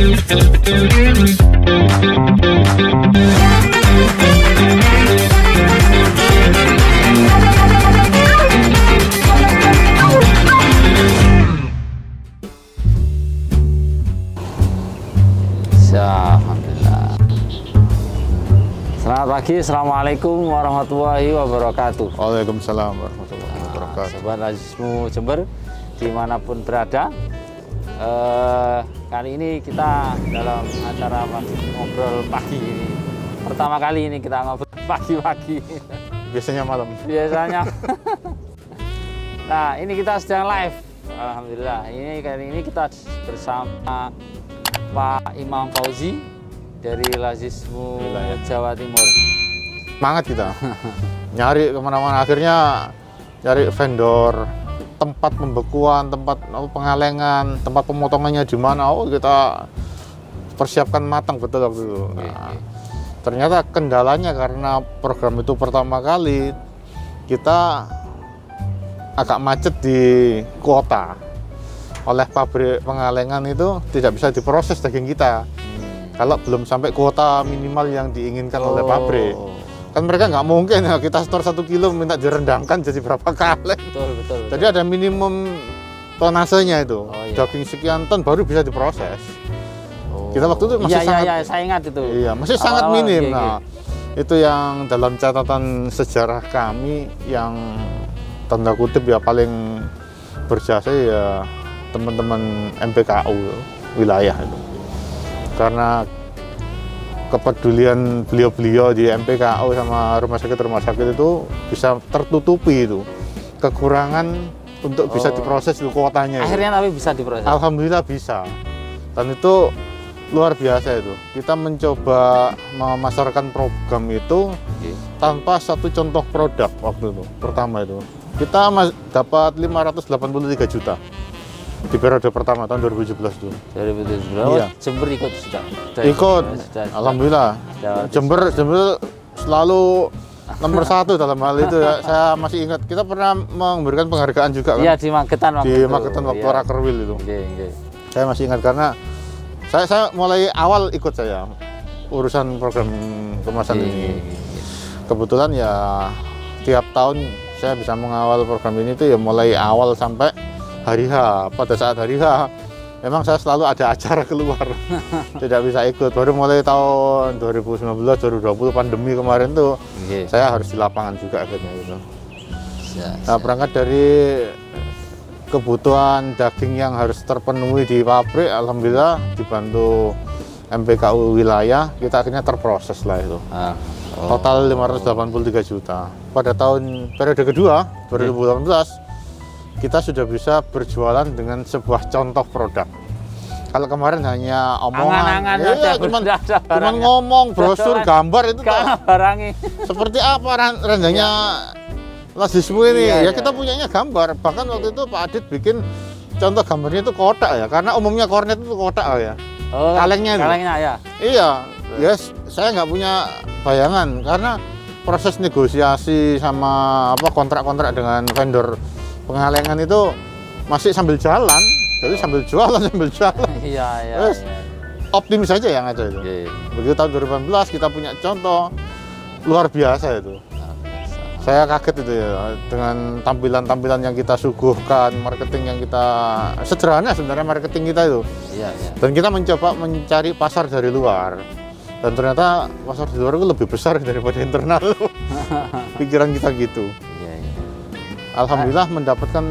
Alhamdulillah. Selamat pagi, assalamualaikum warahmatullahi wabarakatuh. Waalaikumsalam warahmatullahi wabarakatuh. Sobat Lazismu Jember, dimanapun berada, kali ini kita dalam acara ngobrol pagi ini. Pertama kali ini kita ngobrol pagi-pagi. Biasanya malam. Biasanya. Nah, ini kita sedang live. Alhamdulillah. Kali ini kita bersama Pak Imam Fauzi dari Lazismu Jawa Timur. Semangat kita. Nyari kemana-mana, akhirnya nyari vendor, tempat pembekuan, tempat pengalengan, tempat pemotongannya di mana. Oh, kita persiapkan matang betul waktu itu. Nah, ternyata kendalanya karena program itu pertama kali, kita agak macet di kuota. Oleh pabrik pengalengan itu tidak bisa diproses daging kita kalau belum sampai kuota minimal yang diinginkan oleh pabrik. Kan mereka nggak mungkin ya kita store 1 kilo minta direndangkan jadi berapa kali. Betul. Jadi ada minimum tonasenya itu. Daging sekian ton baru bisa diproses. Kita waktu itu masih sangat, saya ingat itu. Iya, masih sangat minim. Nah, itu yang dalam catatan sejarah kami yang tanda kutip ya paling berjasa ya teman-teman MPKU wilayah itu, karena kepedulian beliau-beliau di MPKU sama rumah sakit itu bisa tertutupi itu kekurangan untuk bisa diproses itu kuotanya. Akhirnya tapi bisa diproses. Alhamdulillah bisa, dan itu luar biasa itu. Kita mencoba memasarkan program itu tanpa satu contoh produk waktu itu. Pertama itu kita dapat 583 juta di periode pertama tahun 2017 itu. 2017. Iya. Jember ikut sudah. Ikut. Alhamdulillah. Jember selalu nomor 1 dalam hal itu ya. Saya masih ingat kita pernah memberikan penghargaan juga kan. Iya, di Magetan waktu di Magetan waktu Rakerwil itu. Okay. Saya masih ingat karena saya mulai awal ikut saya urusan program kemasan ini. Kebetulan ya tiap tahun saya bisa mengawal program ini tuh ya mulai awal sampai hari H. Pada saat hari H memang saya selalu ada acara keluar. Tidak bisa ikut. Baru mulai tahun 2019 2020 pandemi kemarin tuh saya harus di lapangan juga akhirnya gitu. Nah, berangkat dari kebutuhan daging yang harus terpenuhi di pabrik, alhamdulillah dibantu MPKU wilayah kita akhirnya terproses lah itu. Total 583 juta. Pada tahun periode kedua 2018 kita sudah bisa berjualan dengan sebuah contoh produk. Kalau kemarin hanya omongan, cuman ngomong, brosur, gambar itu barangnya. Seperti apa rendangnya Lazismu ini? Ya kita punyanya gambar. Bahkan waktu itu Pak Adit bikin contoh gambarnya itu kotak ya, karena umumnya kornet itu kotak ya. Kalengnya ya. Iya, saya nggak punya bayangan karena proses negosiasi sama kontrak-kontrak dengan vendor pengalengan itu masih sambil jalan, jadi sambil jualan. Iya. Optimis saja yang ada itu. Begitu tahun 2018 kita punya contoh luar biasa itu. Saya kaget itu ya dengan tampilan-tampilan yang kita suguhkan, marketing yang kita sederhana sebenarnya marketing kita itu. Iya. Dan kita mencoba mencari pasar dari luar. Dan ternyata pasar di luar itu lebih besar daripada internal. Pikiran kita gitu. Alhamdulillah mendapatkan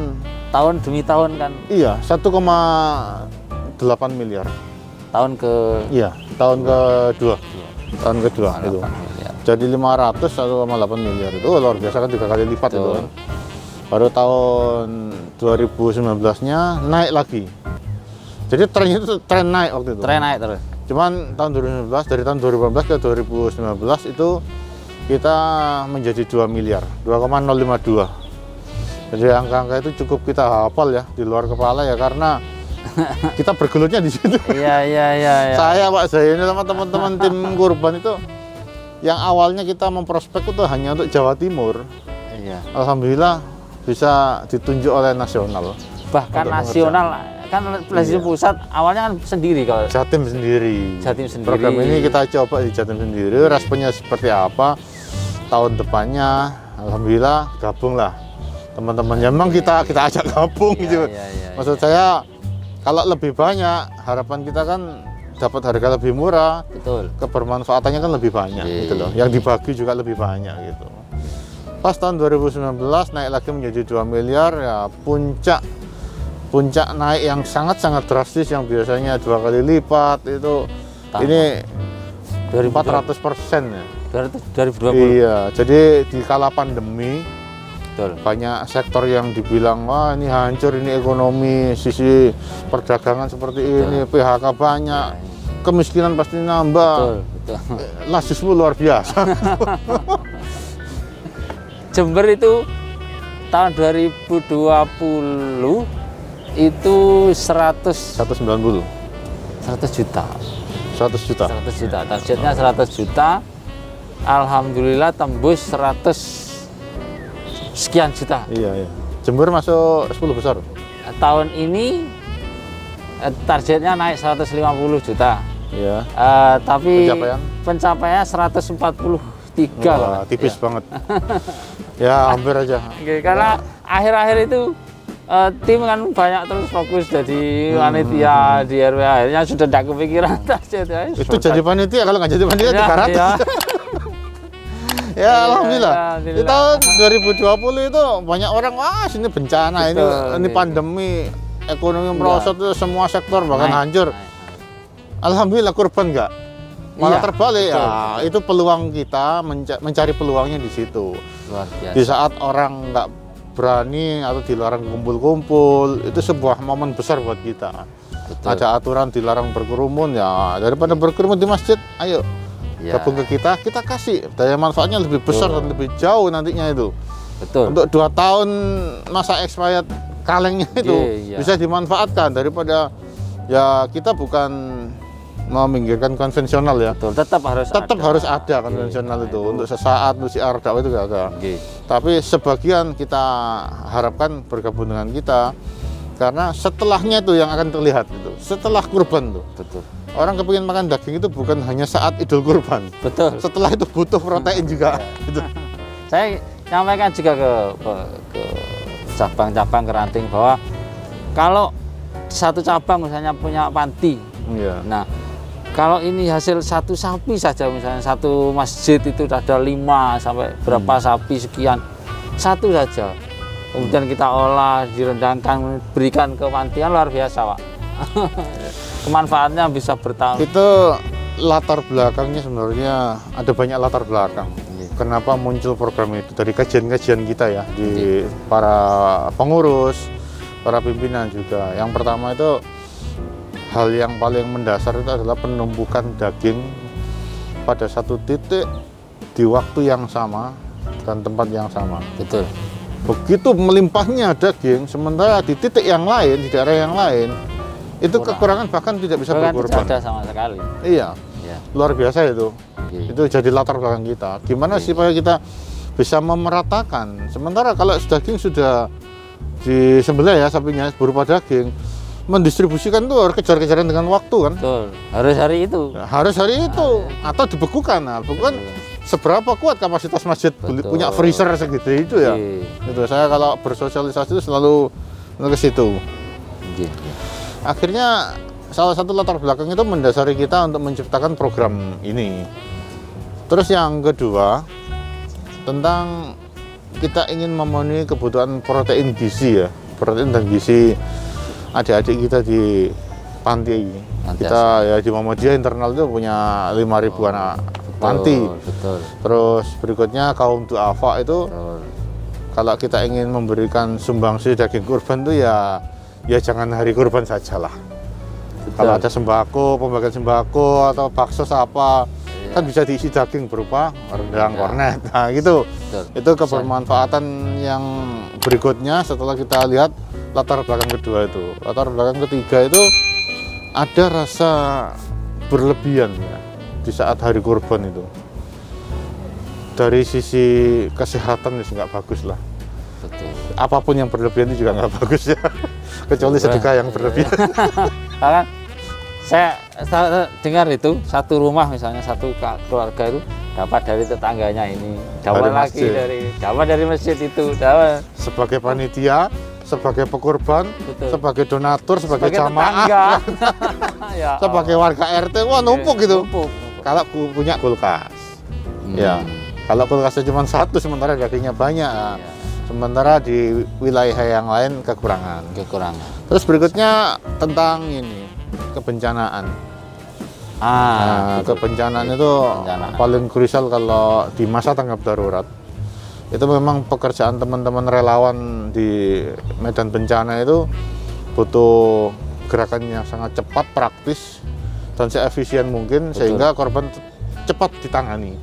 tahun demi tahun kan. Iya, 1,8 miliar. Tahun kedua itu. Jadi 1,8 miliar itu luar biasa kan 3 kali lipat itu kan. Baru tahun 2019-nya naik lagi. Jadi trennya itu tren naik waktu itu. Tren naik terus. Cuman tahun 2019 dari tahun 2018 ke 2019 itu kita menjadi 2 miliar, 2,052. Jadi angka-angka itu cukup kita hafal ya di luar kepala ya karena kita bergelutnya di situ. Iya. Saya Pak Zaini sama teman-teman tim kurban itu yang awalnya kita memprospek itu hanya untuk Jawa Timur. Alhamdulillah bisa ditunjuk oleh nasional. Bahkan nasional kan Presiden Pusat awalnya kan sendiri kalau Jatim sendiri. Program ini kita coba di Jatim sendiri, responnya seperti apa. Tahun depannya alhamdulillah gabung lah teman-teman. Memang kita ajak gabung gitu. Maksud saya kalau lebih banyak, harapan kita kan dapat harga lebih murah. Betul. Kebermanfaatannya kan lebih banyak gitu loh. Yang dibagi juga lebih banyak gitu. Pas tahun 2019 naik lagi menjadi 2 miliar ya, puncak naik yang sangat-sangat drastis, yang biasanya 2 kali lipat itu ini 400% ya. 2020. Iya, jadi di kala pandemi betul, banyak sektor yang dibilang wah ini hancur, ini ekonomi, sisi perdagangan seperti ini, PHK banyak, kemiskinan pasti nambah. Betul. Lasusmu luar biasa. Jember itu tahun 2020 itu 190 juta. 100 juta. Targetnya 100 juta. Alhamdulillah tembus 100 sekian juta. Iya. Jember masuk 10 besar. Tahun ini targetnya naik 150 juta. Iya. Tapi pencapaiannya 143. Wah, tipis banget. Ya, hampir aja. Oke, karena akhir-akhir itu tim kan banyak terus fokus jadi panitia di RW, akhirnya sudah tidak kepikiran target ya. Itu jadi panitia, kalau nggak jadi panitia 300. Ya, alhamdulillah. Di tahun 2020 itu banyak orang, wah sini bencana, ini pandemi, ekonomi merosot, itu semua sektor bahkan hancur. Alhamdulillah korban nggak. Malah terbalik ya, itu peluang kita mencari peluangnya di situ. Luar biasa. Di saat orang nggak berani atau dilarang kumpul-kumpul, itu sebuah momen besar buat kita. Betul. Ada aturan dilarang berkerumun, ya daripada berkerumun di masjid, ayo gabung ke kita kasih daya manfaatnya lebih besar dan lebih jauh nantinya itu. Betul. Untuk 2 tahun masa expired kalengnya itu bisa dimanfaatkan, daripada ya kita bukan meminggirkan konvensional ya. Betul, tetap harus ada konvensional itu. Untuk sesaat, untuk siar dakwah itu gak ada. Tapi sebagian kita harapkan bergabung dengan kita, karena setelahnya itu yang akan terlihat itu. Setelah kurban tuh. Betul. Orang kepingin makan daging itu bukan hanya saat idul kurban. Betul. Setelah itu butuh protein juga. Gitu. Saya nyampaikan juga ke cabang-cabang ke ranting bahwa kalau satu cabang misalnya punya panti, nah kalau ini hasil satu sapi saja, misalnya satu masjid itu ada 5 sampai berapa sapi sekian, satu saja, kemudian kita olah, direndangkan, berikan ke pantian, luar biasa Pak. Kemanfaatnya bisa bertahun. Itu latar belakangnya sebenarnya ada banyak latar belakang. Kenapa muncul program itu? Dari kajian-kajian kita ya, di para pengurus, para pimpinan juga. Yang pertama itu hal yang paling mendasar itu adalah penumpukan daging pada satu titik di waktu yang sama dan tempat yang sama. Betul. Begitu melimpahnya daging, sementara di titik yang lain, di daerah yang lain, itu kekurangan, bahkan tidak bisa berkorban. Tidak ada sama sekali. Iya, luar biasa itu. Itu jadi latar belakang kita. Gimana supaya kita bisa memeratakan. Sementara kalau daging sudah disembelih ya sapinya berupa daging, mendistribusikan tuh harus kejar-kejaran dengan waktu kan. Betul. Harus hari itu. Harus hari itu atau dibekukan. Nah, bekukan seberapa kuat kapasitas masjid punya freezer segitu itu ya. Itu saya kalau bersosialisasi itu selalu ke situ. Akhirnya salah satu latar belakang itu mendasari kita untuk menciptakan program ini. Terus yang kedua, tentang kita ingin memenuhi kebutuhan protein gizi ya, protein dan gizi adik-adik kita di panti. Kita ya di Muhammadiyah internal itu punya 5.000 anak panti. Betul. Terus berikutnya kaum duafa itu, kalau kita ingin memberikan sumbangsi daging kurban itu ya jangan hari kurban sajalah. Kalau ada sembako, pembagian sembako atau bakso apa, kan bisa diisi daging berupa rendang, kornet. Nah gitu. Itu kebermanfaatan yang berikutnya setelah kita lihat latar belakang kedua itu. Latar belakang ketiga itu ada rasa berlebihan ya di saat hari kurban itu. Dari sisi kesehatan nggak bagus lah. Betul. Apapun yang berlebihan itu juga nggak bagus ya, kecuali sedekah yang berlebihan. Karena saya dengar itu satu rumah misalnya satu keluarga itu dapat dari tetangganya ini, dapat lagi dari masjid itu, dapat sebagai panitia, sebagai pekurban, sebagai donatur, sebagai jamaah, ya, sebagai warga RT, wah numpuk gitu. Kalau punya kulkas, ya. Kalau kulkasnya cuma satu, sementara dagingnya banyak. Ya. Sementara di wilayah yang lain kekurangan. Terus berikutnya tentang ini kebencanaan. Kebencanaan itu paling krusial kalau di masa tanggap darurat. Itu memang pekerjaan teman-teman relawan di medan bencana itu butuh gerakan yang sangat cepat, praktis, dan seefisien mungkin. Betul. Sehingga korban cepat ditangani.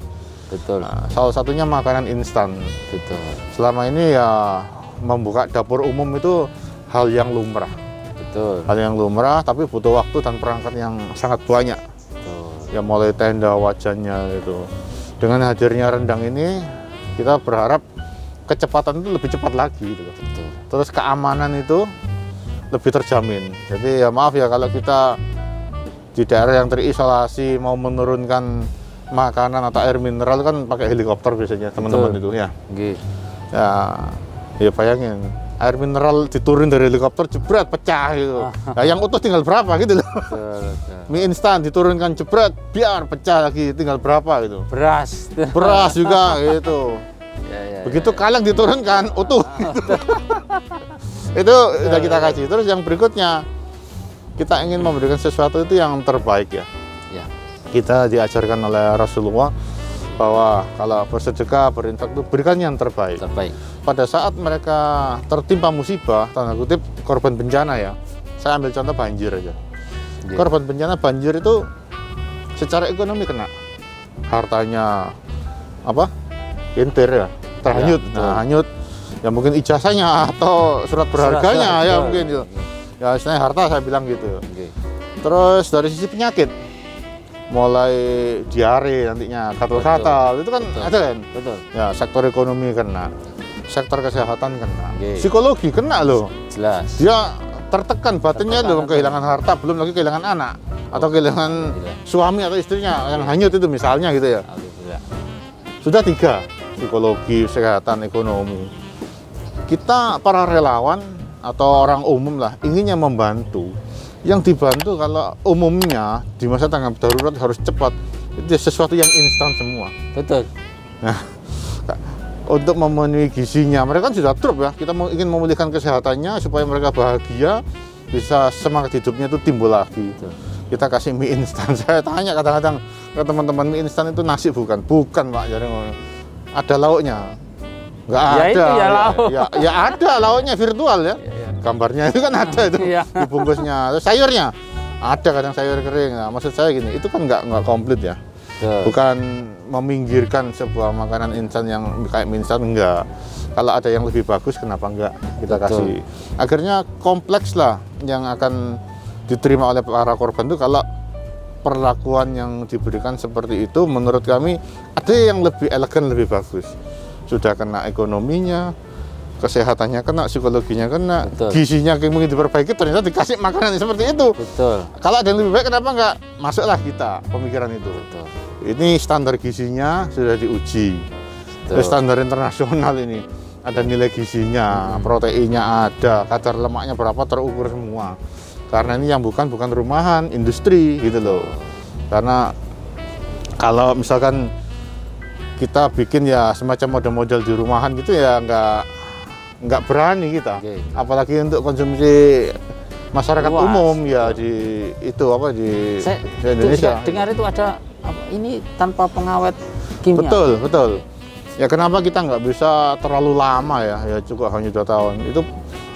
Betul. Nah, salah satunya makanan instan. Betul. Selama ini ya membuka dapur umum itu hal yang lumrah. Betul. Hal yang lumrah, tapi butuh waktu dan perangkat yang sangat banyak. Betul. Ya mulai tenda, wajannya gitu. Dengan hadirnya rendang ini, kita berharap kecepatan itu lebih cepat lagi gitu. Betul. Terus keamanan itu lebih terjamin. Jadi ya maaf ya kalau kita di daerah yang terisolasi mau menurunkan makanan atau air mineral kan pakai helikopter biasanya teman-teman itu ya. Ya bayangin air mineral diturun dari helikopter jebret pecah gitu. Nah, yang utuh tinggal berapa gitu loh. Mie instan diturunkan jebret biar pecah lagi tinggal berapa gitu. Beras juga gitu. Begitu kaleng diturunkan utuh. Itu udah kita kasih. Terus yang berikutnya kita ingin memberikan sesuatu itu yang terbaik ya. Kita diajarkan oleh Rasulullah bahwa kalau bersedekah, berinfak itu berikan yang terbaik. Pada saat mereka tertimpa musibah, tanda kutip korban bencana ya. Saya ambil contoh banjir aja. Korban bencana banjir itu secara ekonomi kena. Hartanya apa? Intir ya, terhanyut. Hanyut. Ya mungkin ijazahnya atau surat berharganya ya mungkin gitu. Ya istilahnya harta saya bilang gitu. Terus dari sisi penyakit, mulai diare nantinya, gatal-gatal, itu kan ada kan? Ya, sektor ekonomi kena, sektor kesehatan kena, psikologi kena loh. Jelas. Dia tertekan batinnya loh, kehilangan harta, belum lagi kehilangan anak, atau kehilangan suami atau istrinya yang hanyut itu misalnya gitu ya. Sudah 3, psikologi, kesehatan, ekonomi. Kita para relawan atau orang umum lah, inginnya membantu. Yang dibantu kalau umumnya di masa tanggap darurat harus cepat, itu sesuatu yang instan semua. Betul. Nah, untuk memenuhi gizinya, mereka kan sudah drop ya. Kita ingin memulihkan kesehatannya supaya mereka bahagia, bisa semangat hidupnya itu timbul lagi. Betul. Kita kasih mie instan. Saya tanya kadang-kadang ke teman-teman, mie instan itu nasi bukan? Bukan Pak, jadi ada lauknya. Nggak ada. Itu ya lauk. Ya ada lauknya virtual ya. Gambarnya itu kan ada itu dibungkusnya. Terus sayurnya ada, kadang sayur kering. Nah, maksud saya gini, itu kan nggak komplit ya. Bukan meminggirkan sebuah makanan instan yang kayak mie instan, enggak. Kalau ada yang lebih bagus, kenapa enggak kita kasih. Akhirnya kompleks lah yang akan diterima oleh para korban itu kalau perlakuan yang diberikan seperti itu. Menurut kami ada yang lebih elegan, lebih bagus. Sudah kena ekonominya, kesehatannya kena, psikologinya kena, gizinya mungkin diperbaiki, ternyata dikasih makanan seperti itu. Kalau ada yang lebih baik, kenapa enggak masuklah kita pemikiran itu. Ini standar gizinya sudah diuji. Standar internasional ini ada nilai gizinya, proteinnya ada, kadar lemaknya berapa terukur semua. Karena ini yang bukan rumahan, industri gitu loh. Karena kalau misalkan kita bikin ya semacam model-model di rumahan gitu ya nggak berani kita, apalagi untuk konsumsi masyarakat umum ya di itu apa di Indonesia. Dengar itu ada ini tanpa pengawet kimia. Betul. Ya kenapa kita nggak bisa terlalu lama ya cukup hanya 2 tahun. Itu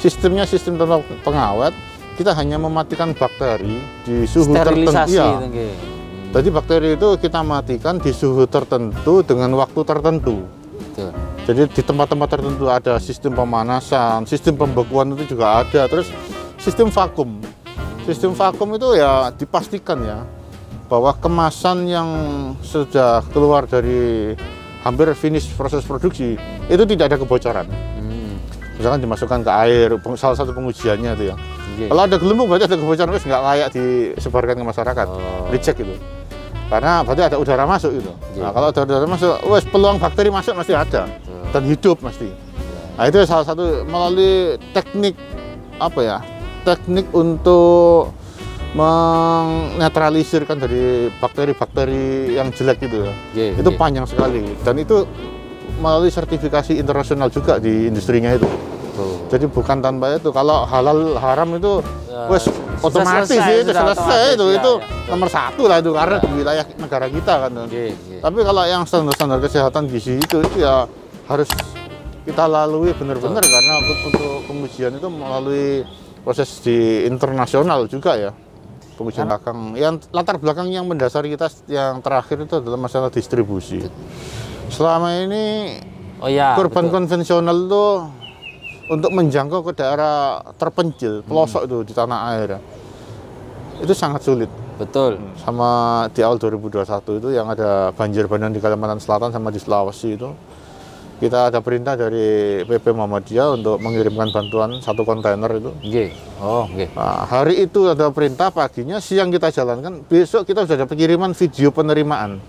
sistemnya sistem tanpa pengawet. Kita hanya mematikan bakteri di suhu tertentu. Ya. Jadi bakteri itu kita matikan di suhu tertentu dengan waktu tertentu. Jadi di tempat-tempat tertentu ada sistem pemanasan, sistem pembekuan itu juga ada. Terus sistem vakum. Sistem vakum itu ya dipastikan ya bahwa kemasan yang sudah keluar dari hampir finish proses produksi itu tidak ada kebocoran. misalkan dimasukkan ke air, salah satu pengujiannya itu ya. Kalau ada gelembung berarti ada kebocoran, wis nggak layak disebarkan ke masyarakat, dicek itu. Karena berarti ada udara masuk gitu. Nah, kalau ada udara masuk, wes peluang bakteri masuk masih ada dan hidup mesti. Nah, itu salah satu melalui teknik apa ya? Teknik untuk menetralisirkan dari bakteri-bakteri yang jelek itu ya. Itu panjang sekali dan itu melalui sertifikasi internasional juga di industrinya itu. Jadi bukan tanpa itu. Kalau halal haram itu wes otomatis sih itu selesai itu nomor satu lah itu karena di wilayah negara kita kan. Tapi kalau yang standar-standar kesehatan gizi itu ya harus kita lalui benar-benar karena untuk pengujian itu melalui proses di internasional juga ya. Pengujian belakang yang latar belakang yang mendasari kita yang terakhir itu adalah masalah distribusi. Selama ini kurban konvensional itu untuk menjangkau ke daerah terpencil, pelosok itu di tanah air, itu sangat sulit. Betul. Sama di awal 2021 itu yang ada banjir bandang di Kalimantan Selatan sama di Sulawesi itu, kita ada perintah dari PP Muhammadiyah untuk mengirimkan bantuan 1 kontainer itu. Nah, hari itu ada perintah paginya, siang kita jalankan, besok kita sudah ada pengiriman video penerimaan.